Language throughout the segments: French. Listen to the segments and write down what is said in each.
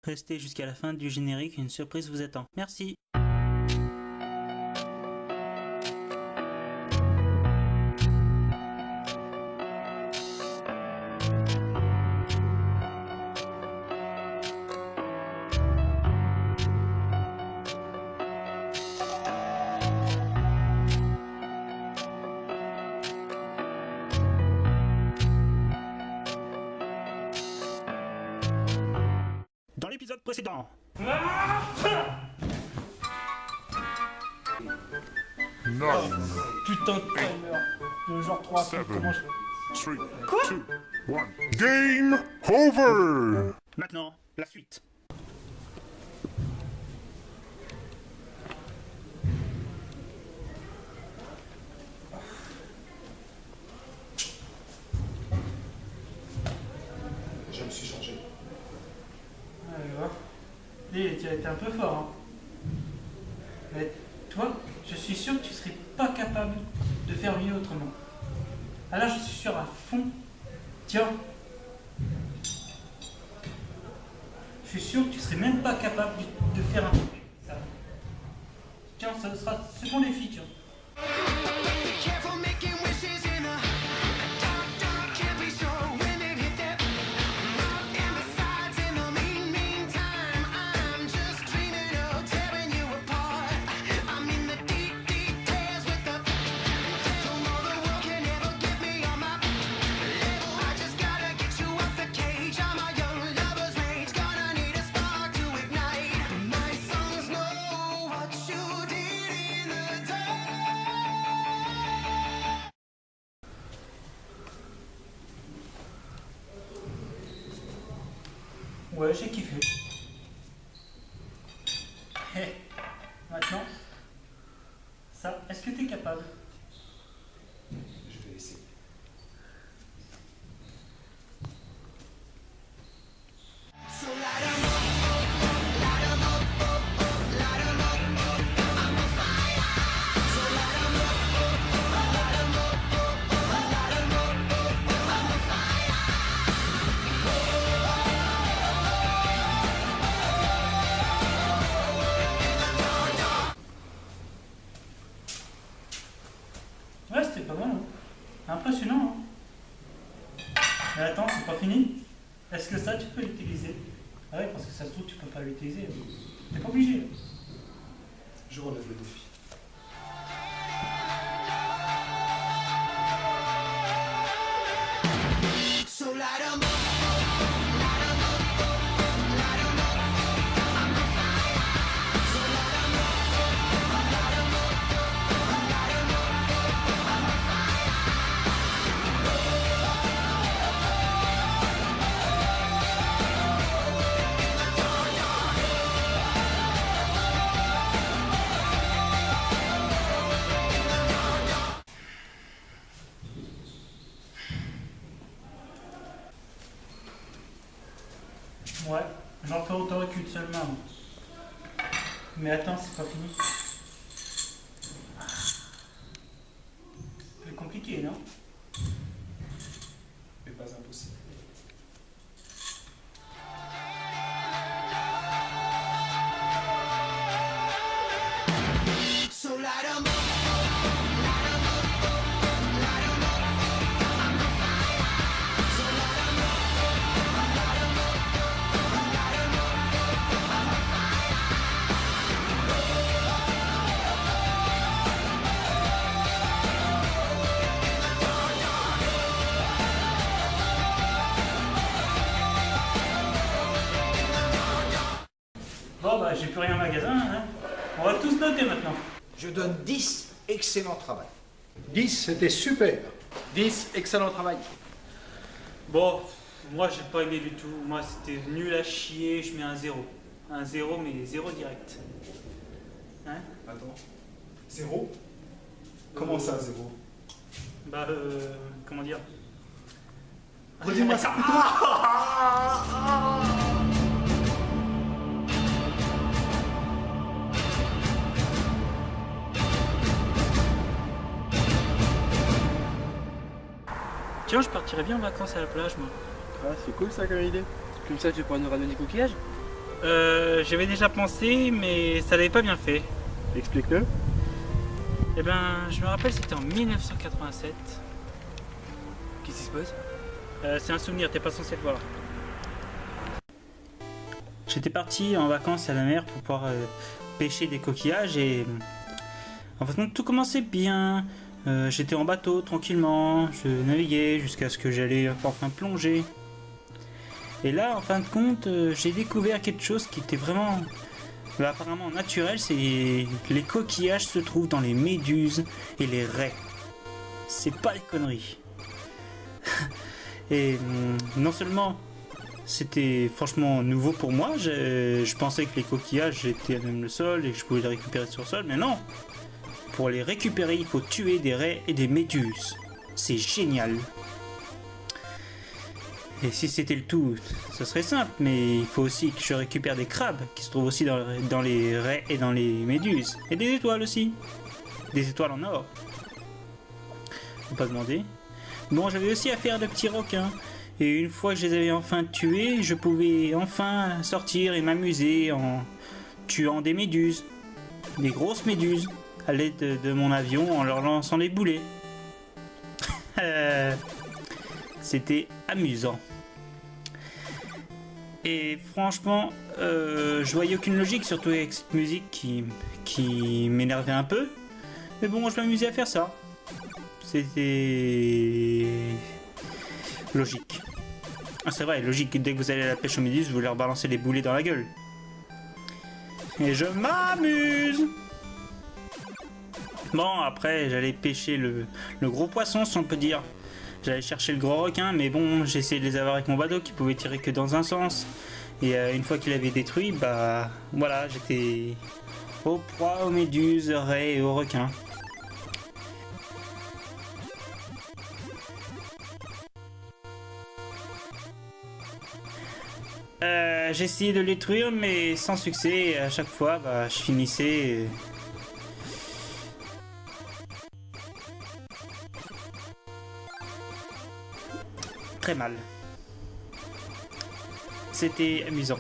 Restez jusqu'à la fin du générique, une surprise vous attend. Merci. Dans l'épisode précédent. Nine, Putain de timer de genre 3 Seven. comment je... 3, Quoi 2, 1. Game over! Maintenant, la suite. Je me suis changé. Ouais, je vois. Dis, tu as été un peu fort, hein. Mais toi, je suis sûr que tu serais pas capable de faire mieux autrement. Ah là, je suis sûr à fond. Tiens. Je suis sûr que tu serais même pas capable de faire un truc. Ça. Tiens, ça sera ce second défi, tiens. Careful making wishes in a dark, dark, can't be sure when it hit that rock. And besides, in the meantime, I'm just dreaming of tearing you apart. I'm in the deep, deep tears with the don't know the world can ever get me on my level. I just gotta get you out the cage. I'm a young lover's rage, gonna need a spark to ignite. My songs know what you did in the dark. Ouais, j'ai kiffé. Hé, maintenant, ça, est-ce que t'es capable? Je vais essayer. So light 'em up, light 'em up, light 'em up, I'm a fire. So light 'em up, light 'em up, light 'em up, I'm a fire. Ouais, c'était pas mal, hein. Impressionnant, hein. Mais attends, c'est pas fini. Est-ce que ça, tu peux l'utiliser? Ah ouais, parce que ça se trouve, tu peux pas l'utiliser. T'es pas obligé. Je relève le défi. So light 'em up, light 'em up, light 'em up, I'm a fire. So light 'em up, light 'em up, light 'em up, I'm a fire. Ouais, j'en fais autant qu'une seule main. moi. Mais attends, c'est pas fini. C'est compliqué, non? Mais pas impossible. So light 'em up, light 'em up, light 'em up, I'm a fire. So light 'em up, light 'em up, light 'em up, I'm a fire. Bon, bah, j'ai plus rien en magasin, hein. On va tous noter maintenant. Je donne 10, excellent travail. 10, c'était super. 10, excellent travail. Bon, moi j'ai pas aimé du tout. Moi c'était nul à chier, je mets un 0. Un 0, mais 0 direct. Hein? Attends. 0? Comment ça, 0? Bah, comment dire? Redis-moi ça. Tiens, je partirais bien en vacances à la plage, moi. Ah, c'est cool ça comme idée. Comme ça, tu pourras nous ramener des coquillages. J'avais déjà pensé, mais ça l'avait pas bien fait. Explique-le. Eh ben, je me rappelle, c'était en 1987. Qu'est-ce qui se passe? C'est un souvenir, t'es pas censé le voir. J'étais parti en vacances à la mer pour pouvoir pêcher des coquillages et en fait tout commençait bien. J'étais en bateau tranquillement, je naviguais jusqu'à ce que j'allais enfin plonger. Et là, en fin de compte, j'ai découvert quelque chose qui était vraiment apparemment naturel, c'est les coquillages se trouvent dans les méduses et les raies. C'est pas des conneries. Et non seulement c'était franchement nouveau pour moi, je pensais que les coquillages étaient même le sol et que je pouvais les récupérer sur le sol, mais non. Pour les récupérer, il faut tuer des raies et des méduses. C'est génial. Et si c'était le tout, ce serait simple, mais il faut aussi que je récupère des crabes qui se trouvent aussi dans les raies et dans les méduses. Et des étoiles aussi. Des étoiles en or. Faut pas demander. Bon, j'avais aussi affaire de petits requins. Et une fois que je les avais enfin tués, je pouvais enfin sortir et m'amuser en tuant des méduses. Des grosses méduses. À l'aide de mon avion en leur lançant les boulets. C'était amusant. Et franchement, je voyais aucune logique, surtout avec cette musique qui m'énervait un peu. Mais bon, je m'amusais à faire ça. C'était logique. Ah, c'est vrai, logique. Dès que vous allez à la pêche aux méduses, vous leur balancez les boulets dans la gueule. Et je m'amuse. Bon, après, j'allais pêcher le gros poisson, si on peut dire. J'allais chercher le gros requin, mais bon, j'ai essayé de les avoir avec mon bateau qui pouvait tirer que dans un sens. Et une fois qu'il avait détruit, bah voilà, j'étais au proie aux méduses, aux raies et aux requins. J'ai essayé de les détruire, mais sans succès. Et à chaque fois, bah, je finissais très mal. C'était amusant.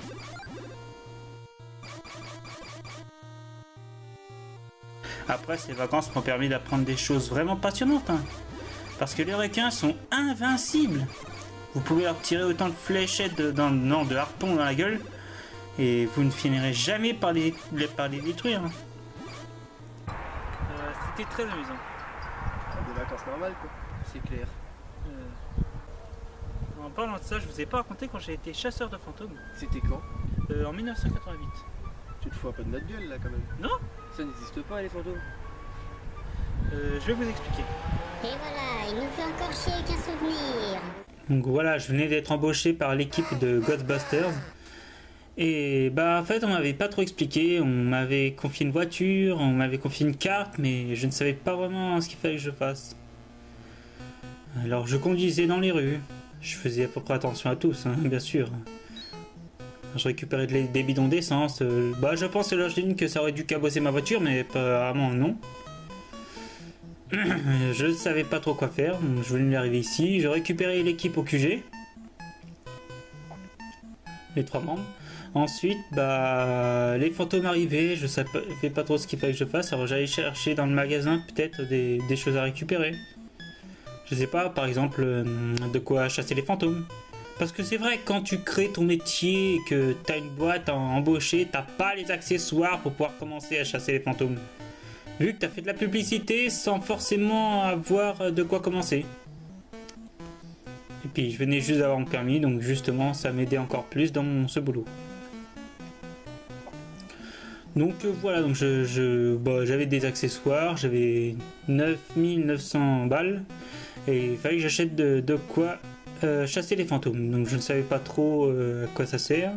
Après, ces vacances m'ont permis d'apprendre des choses vraiment passionnantes. Hein. Parce que les requins sont invincibles. Vous pouvez leur tirer autant de fléchettes, de harpons dans la gueule. Et vous ne finirez jamais par les détruire. Hein. C'était très amusant. Des vacances normales, quoi. C'est clair. En parlant de ça, je vous ai pas raconté quand j'ai été chasseur de fantômes. C'était quand? En 1988. Tu te fous un peu de notre gueule, là, quand même. Non? Ça n'existe pas, les fantômes. Je vais vous expliquer. Et voilà, il nous fait encore chier qu'un souvenir. Donc voilà, je venais d'être embauché par l'équipe de Ghostbusters. Et bah en fait on m'avait pas trop expliqué, on m'avait confié une voiture, on m'avait confié une carte, mais je ne savais pas vraiment ce qu'il fallait que je fasse. Alors je conduisais dans les rues, je faisais à peu près attention à tous, hein, bien sûr. Je récupérais des bidons d'essence, bah je pense que ça aurait dû cabosser ma voiture, mais apparemment non. Je ne savais pas trop quoi faire, donc je venais d'arriver ici, je récupérais l'équipe au QG. Les 3 membres. Ensuite, bah, les fantômes arrivaient, je savais pas trop ce qu'il fallait que je fasse, alors j'allais chercher dans le magasin peut-être des choses à récupérer. Je sais pas, par exemple, de quoi chasser les fantômes. Parce que c'est vrai, quand tu crées ton métier et que t'as une boîte à embaucher, t'as pas les accessoires pour pouvoir commencer à chasser les fantômes. Vu que t'as fait de la publicité sans forcément avoir de quoi commencer. Et puis je venais juste d'avoir mon permis, donc justement ça m'aidait encore plus dans ce boulot. Donc voilà, donc j'avais des accessoires, j'avais 9900 balles et il fallait que j'achète de quoi chasser les fantômes. Donc je ne savais pas trop à quoi ça sert.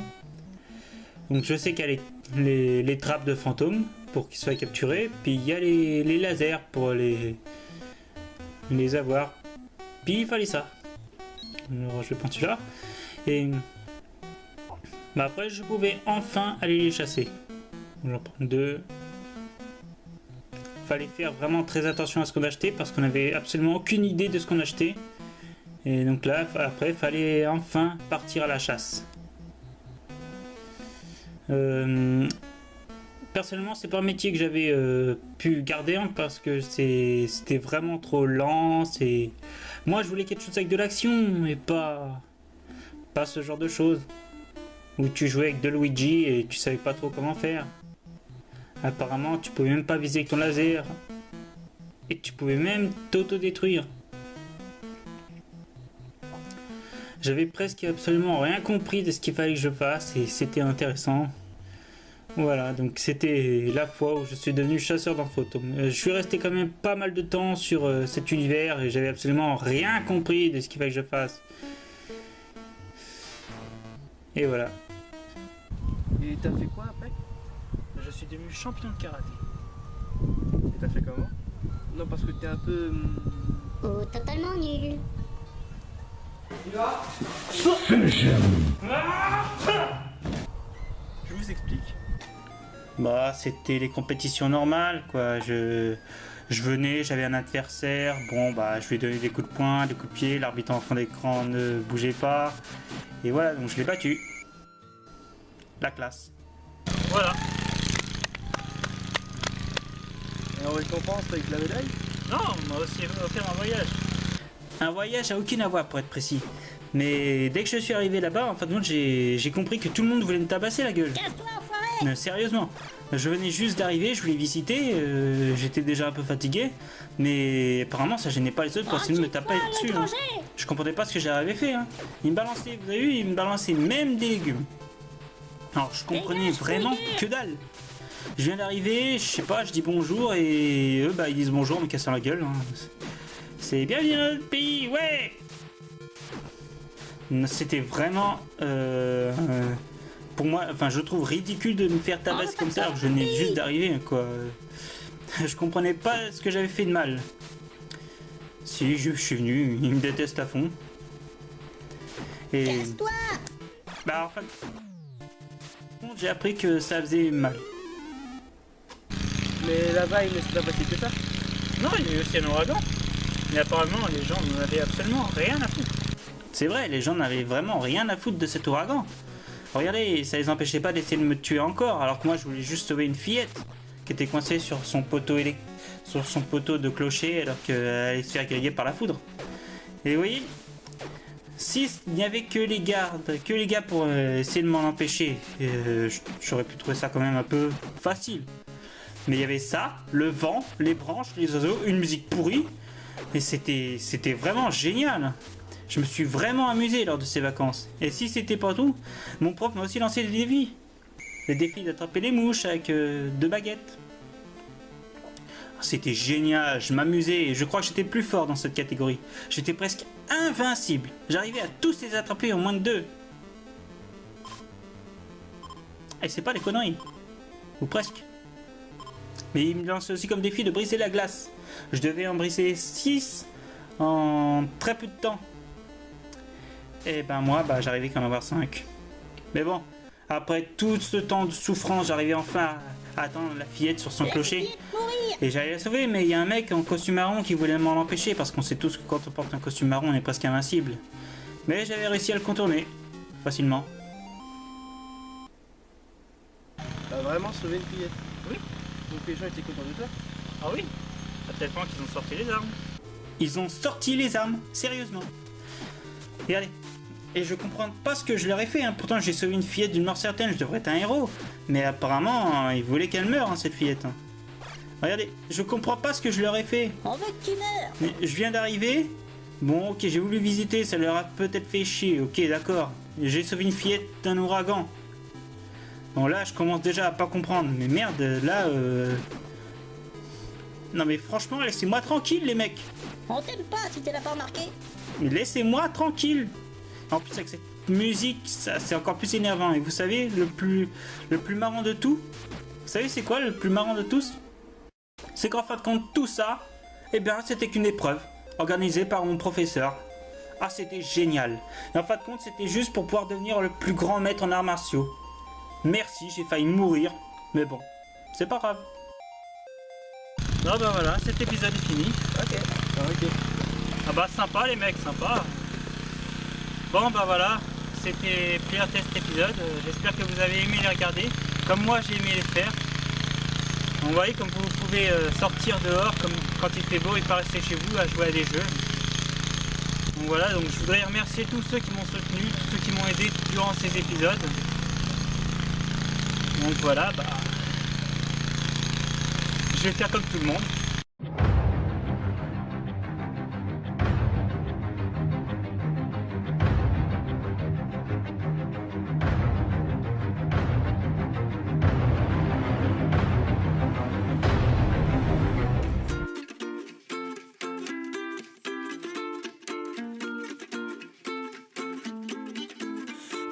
Donc je sais qu'il y a les trappes de fantômes pour qu'ils soient capturés, puis il y a les lasers pour les avoir. Puis il fallait ça. Alors je vais prendre celui-là. Et bah après je pouvais enfin aller les chasser. Je vais en prendre 2. Fallait faire vraiment très attention à ce qu'on achetait parce qu'on avait absolument aucune idée de ce qu'on achetait. Et donc là après fallait enfin partir à la chasse. Personnellement, c'est pas un métier que j'avais pu garder hein, parce que c'était vraiment trop lent. Moi, je voulais quelque chose avec de l'action et pas ce genre de choses où tu jouais avec de Luigi et tu savais pas trop comment faire. Apparemment, tu pouvais même pas viser avec ton laser et tu pouvais même t'auto-détruire. J'avais presque absolument rien compris de ce qu'il fallait que je fasse et c'était intéressant. Voilà, donc c'était la fois où je suis devenu chasseur d'un fantôme. Je suis resté quand même pas mal de temps sur cet univers et j'avais absolument rien compris de ce qu'il fallait que je fasse. Et voilà. Et t'as fait quoi après? Je suis devenu champion de karaté. Et t'as fait comment? Non, parce que t'es un peu... Oh, totalement nul. Je vous explique. Bah, c'était les compétitions normales, quoi. Je venais, j'avais un adversaire. Bon, bah, je lui ai donné des coups de poing, des coups de pied. L'arbitre en fond d'écran ne bougeait pas. Et voilà, donc je l'ai battu. La classe. Voilà. Et en récompense, t'as eu la médaille? Non, on m'a aussi offert un voyage. Un voyage à aucune avoir, pour être précis. Mais dès que je suis arrivé là-bas, en fin de compte, j'ai compris que tout le monde voulait me tabasser la gueule. Casse-toi, enfoiré! Sérieusement. Je venais juste d'arriver, je voulais visiter, j'étais déjà un peu fatigué, mais apparemment ça gênait pas les autres pour essayer de me taper dessus. Hein. Je comprenais pas ce que j'avais fait. Hein. Ils me balançaient, vous avez vu, ils me balançaient même des légumes. Alors je comprenais vraiment que dalle. Je viens d'arriver, je sais pas, je dis bonjour et eux bah ils disent bonjour en me cassant la gueule. Hein. C'est bienvenue dans notre pays, ouais. C'était vraiment pour moi, enfin je trouve ridicule de me faire tabasser comme ça alors que je venais juste d'arriver quoi. Je comprenais pas ce que j'avais fait de mal. Si je suis venu, ils me détestent à fond. Et Casse-toi! bah en fait j'ai appris que ça faisait mal. Mais là-bas, il ne s'est pas passé que ça. Non, il y a eu aussi un ouragan. Mais apparemment, les gens n'en avaient absolument rien à foutre. C'est vrai, les gens n'avaient vraiment rien à foutre de cet ouragan. Regardez, ça les empêchait pas d'essayer de me tuer encore, alors que moi je voulais juste sauver une fillette qui était coincée sur son poteau de clocher alors qu'elle allait se faire griller par la foudre. Et vous voyez, s'il n'y avait que les gars pour essayer de m'en empêcher, j'aurais pu trouver ça quand même un peu facile. Mais il y avait ça, le vent, les branches, les oiseaux, une musique pourrie, et c'était vraiment génial. Je me suis vraiment amusé lors de ces vacances. Et si c'était pas tout, mon prof m'a aussi lancé des défis. Le défi d'attraper les mouches avec 2 baguettes. C'était génial, je m'amusais et je crois que j'étais plus fort dans cette catégorie. J'étais presque invincible. J'arrivais à tous les attraper en moins de 2. Et c'est pas des conneries. Ou presque. Mais il me lançait aussi comme défi de briser la glace. Je devais en briser 6 en très peu de temps. Et ben moi, j'arrivais qu'à en avoir 5. Mais bon, après tout ce temps de souffrance, j'arrivais enfin à attendre la fillette sur son clocher. Et j'allais la sauver, mais il y a un mec en costume marron qui voulait m'en empêcher, parce qu'on sait tous que quand on porte un costume marron, on est presque invincible. Mais j'avais réussi à le contourner, facilement. T'as vraiment sauvé une fillette? Oui. Donc les gens étaient contents de toi? Ah oui. À tel point qu'ils ont sorti les armes. Ils ont sorti les armes, sérieusement. Et allez. Et je comprends pas ce que je leur ai fait, hein. Pourtant j'ai sauvé une fillette d'une mort certaine, je devrais être un héros. Mais apparemment, ils voulaient qu'elle meure, hein, cette fillette. Hein. Regardez, je comprends pas ce que je leur ai fait. On veut que tu meurs! Mais je viens d'arriver. Bon, ok, j'ai voulu visiter, ça leur a peut-être fait chier. Ok, d'accord. J'ai sauvé une fillette d'un ouragan. Bon, là, je commence déjà à pas comprendre. Mais merde, là, Non, mais franchement, laissez-moi tranquille, les mecs. On t'aime pas si tu l'as pas remarqué! Mais laissez-moi tranquille. En plus, avec cette musique, ça, c'est encore plus énervant. Et vous savez, le plus marrant de tout, vous savez, c'est quoi le plus marrant de tous? C'est qu'en fin de compte, tout ça, eh bien, c'était qu'une épreuve organisée par mon professeur. Ah, c'était génial. Et en fin de compte, c'était juste pour pouvoir devenir le plus grand maître en arts martiaux. Merci, j'ai failli mourir. Mais bon, c'est pas grave. Non, bah voilà, cet épisode est fini. Ok. Ah, ok. Ah bah sympa les mecs, sympa. Bon bah voilà, c'était Player Test épisode. J'espère que vous avez aimé les regarder, comme moi j'ai aimé les faire. Donc, vous voyez, comme vous pouvez sortir dehors, comme quand il fait beau et pas rester chez vous à jouer à des jeux. Donc voilà, donc je voudrais remercier tous ceux qui m'ont soutenu, tous ceux qui m'ont aidé durant ces épisodes. Donc voilà, je vais faire comme tout le monde.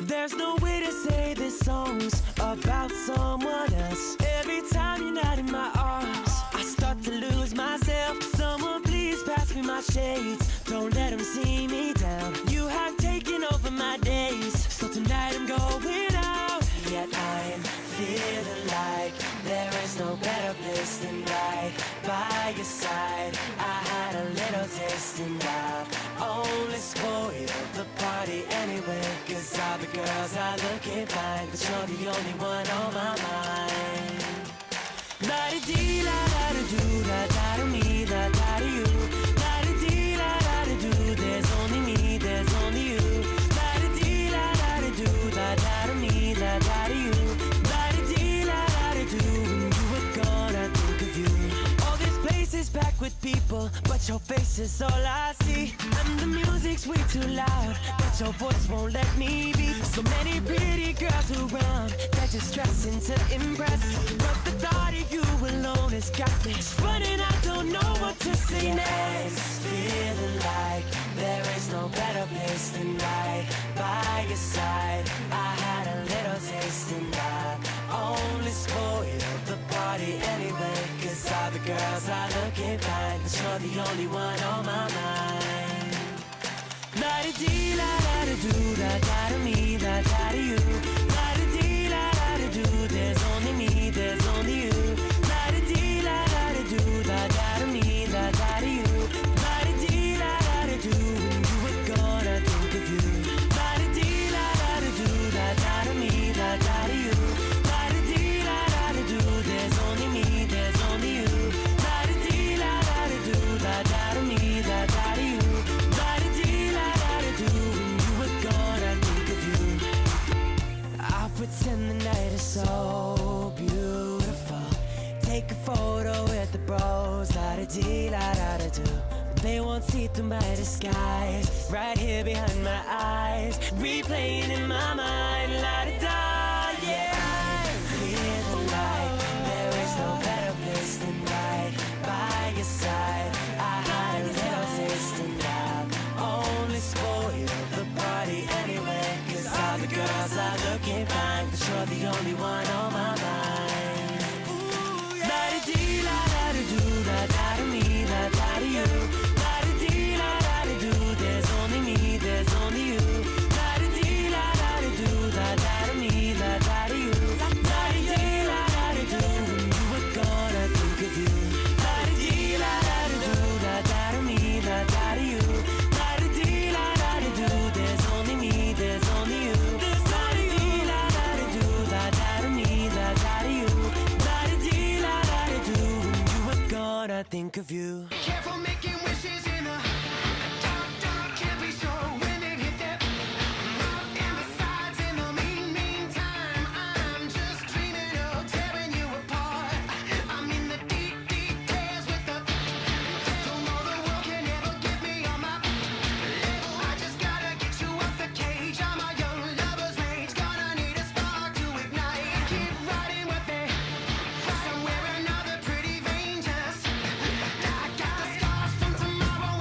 There's no way to say this song's about someone else. Every time you're not in my arms, I start to lose myself. Someone please pass me my shades, don't let them see me down. You have taken over my days, so tonight I'm going out. Yet I'm feeling like there is no better place than right by your side. I had a little taste and I've only spoiled the party anyway. Cause all the girls are looking fine, but you're the only one on my mind. La-di-dee-la-da-da-do, da-da-da-me, da-da-da-you. La-di-dee-la-da-da-do, there's only me, there's only you. La-di-dee-la-da-da-do, da-da-da-me, da-da-da-you. La-di-dee-la-da-da-do, when you were gone, I think of you. All this place is packed with people, but your face is all I see. And the music's way too loud, but your voice won't let me be. So many pretty girls around, they're just dressing to impress. But the thought of you alone has got me running, I don't know what to say next. Feeling like there is no better place than right by your side. I had a little taste and I only spoiled the party anyway. Cause all the girls are looking fine, but you're the only one on my mind. La-di-dee-la-da-da-do, da-da-da-me, da-da-da-you. La-di-dee-la-da-da-do, there's only me, there's only you. La-di-dee-la-da-da-do, da-da-da-me, da-da-da-you. La-di-dee-la-da-da-do, when you were gone, I think of you. La-di-dee-la-da-da-do, da-da-da-me, da-da-da-you. La-di-dee-la-da-da-do, there's only me, there's only you. La-di-dee-la-da-da-do, da-da-da-me, da-da-da-you. La-di-dee-la-da-da-do, when you were gone, I think of you. I'll pretend the night is so beautiful. Take a photo with the bros, la-da-dee-la-da-da-do. They won't see through my disguise, right here behind my eyes, replaying in my mind, la-da-da, yeah. Feeling like there is no better place than right by your side. I had a little taste and I've only spoiled the party anyway. Cause all the girls are looking fine, but you're the only one on my mind. La-di-dee-la-da-da-do, da-da-da-me, da-da-da-you. La-di-dee-la-da-da-do, there's only me, there's only you. La-di-dee-la-da-da-do, da-da-da-me, da-da-da-you. La-di-dee-la-da-da-do, when you were gone, I think of you. La-di-dee-la-da-da-do, da-da-da-me, da-da-da-you. La-di-dee-la-da-da-do, there's only me, there's only you. La-di-dee-la-da-da-do, da-da-da-me, da-da-da-you. La-di-dee-la-da-da-do, when you were gone, I think of you. Careful making wishes in a dark, dark, can't be sure when it hit that rock. And besides, in the meantime, I'm just dreaming of tearing you apart. I'm in the deep, deep tears with the don't know the world can ever get me on my level. I just gotta get you out the cage. I'm a young lover's rage, gonna need a spark to ignite. Keep riding with me somewhere another pretty vein just. I got the scars from tomorrow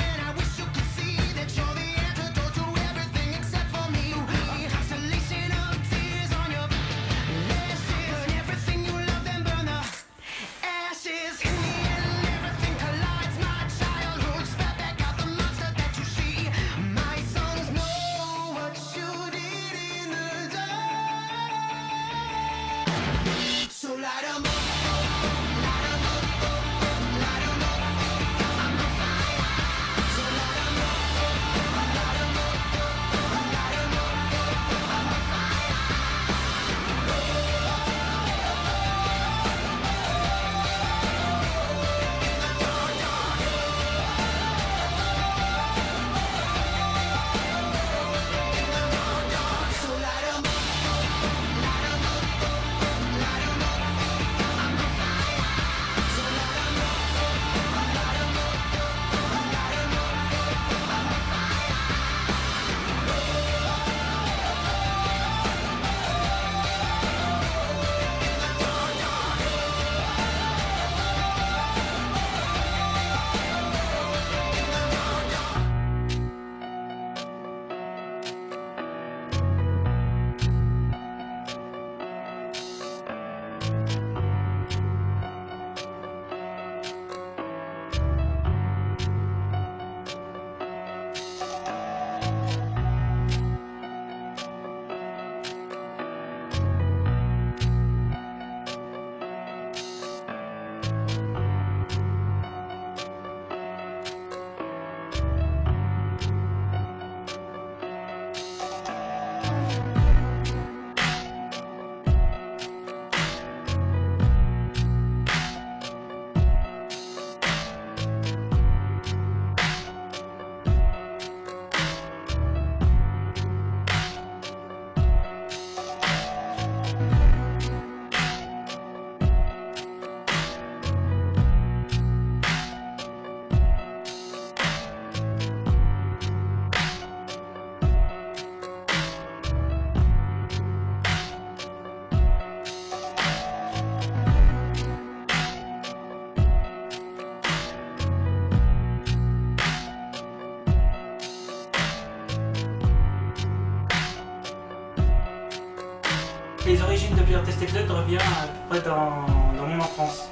cet épisode revient à peu près dans mon enfance.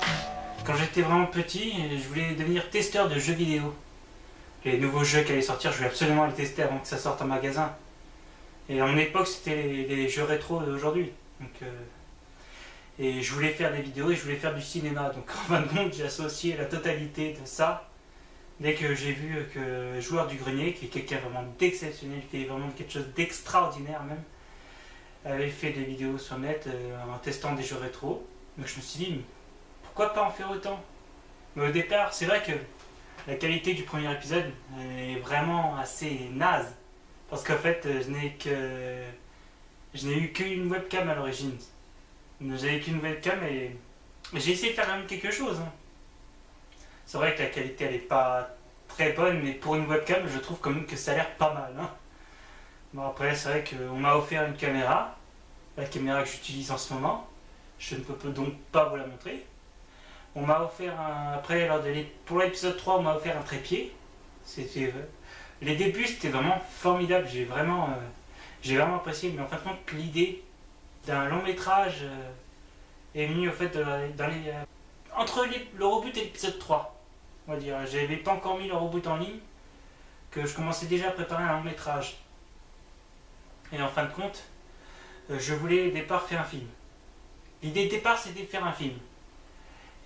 Quand j'étais vraiment petit, je voulais devenir testeur de jeux vidéo. Les nouveaux jeux qui allaient sortir, je voulais absolument les tester avant que ça sorte en magasin. Et à mon époque, c'était les jeux rétro d'aujourd'hui. Et je voulais faire des vidéos et je voulais faire du cinéma. Donc en fin de compte, j'ai associé la totalité de ça. Dès que j'ai vu que Joueur du Grenier, qui est quelqu'un vraiment d'exceptionnel, qui est vraiment quelque chose d'extraordinaire même, avait fait des vidéos sur net en testant des jeux rétro. Donc je me suis dit, pourquoi pas en faire autant? Mais au départ, c'est vrai que la qualité du premier épisode est vraiment assez naze. Parce qu'en fait, je n'ai eu qu'une webcam à l'origine. J'avais qu'une webcam et j'ai essayé de faire quand même quelque chose. C'est vrai que la qualité elle est pas très bonne, mais pour une webcam, je trouve quand même que ça a l'air pas mal. Bon après, c'est vrai qu'on m'a offert une caméra, la caméra que j'utilise en ce moment. Je ne peux donc pas vous la montrer. On m'a offert après, pour l'épisode 3, on m'a offert un trépied. Les débuts, c'était vraiment formidable. J'ai vraiment apprécié. Mais en fin de compte, l'idée d'un long métrage est venue au fait entre le reboot et l'épisode 3. On va dire. J'avais pas encore mis le reboot en ligne, que je commençais déjà à préparer un long métrage. Et en fin de compte, je voulais au départ faire un film. L'idée de départ, c'était de faire un film.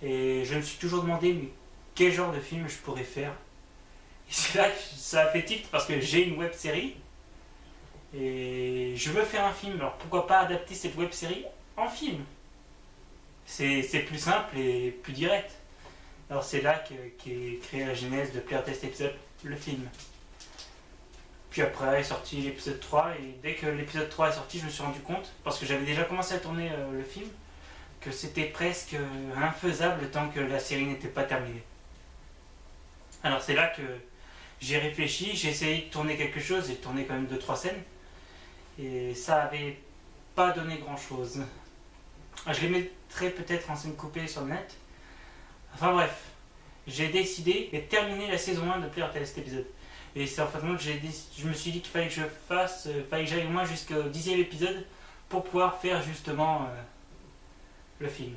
Et je me suis toujours demandé mais quel genre de film je pourrais faire. Et c'est là que ça a fait tilt parce que j'ai une web série et je veux faire un film. Alors pourquoi pas adapter cette web série en film? C'est plus simple et plus direct. Alors c'est là qu'est créée la genèse de Player Test Episode, le film. Puis après est sorti l'épisode 3 et dès que l'épisode 3 est sorti, je me suis rendu compte, parce que j'avais déjà commencé à tourner le film, que c'était presque infaisable tant que la série n'était pas terminée. Alors c'est là que j'ai réfléchi, j'ai essayé de tourner quelque chose, j'ai tourné quand même 2-3 scènes, et ça avait pas donné grand chose. Je les mettrai peut-être en scène coupée sur le net. Enfin bref, j'ai décidé de terminer la saison 1 de Player Test Episode. Et c'est en fin de compte, je me suis dit qu'il fallait que j'aille au moins jusqu'au 10e épisode pour pouvoir faire justement le film.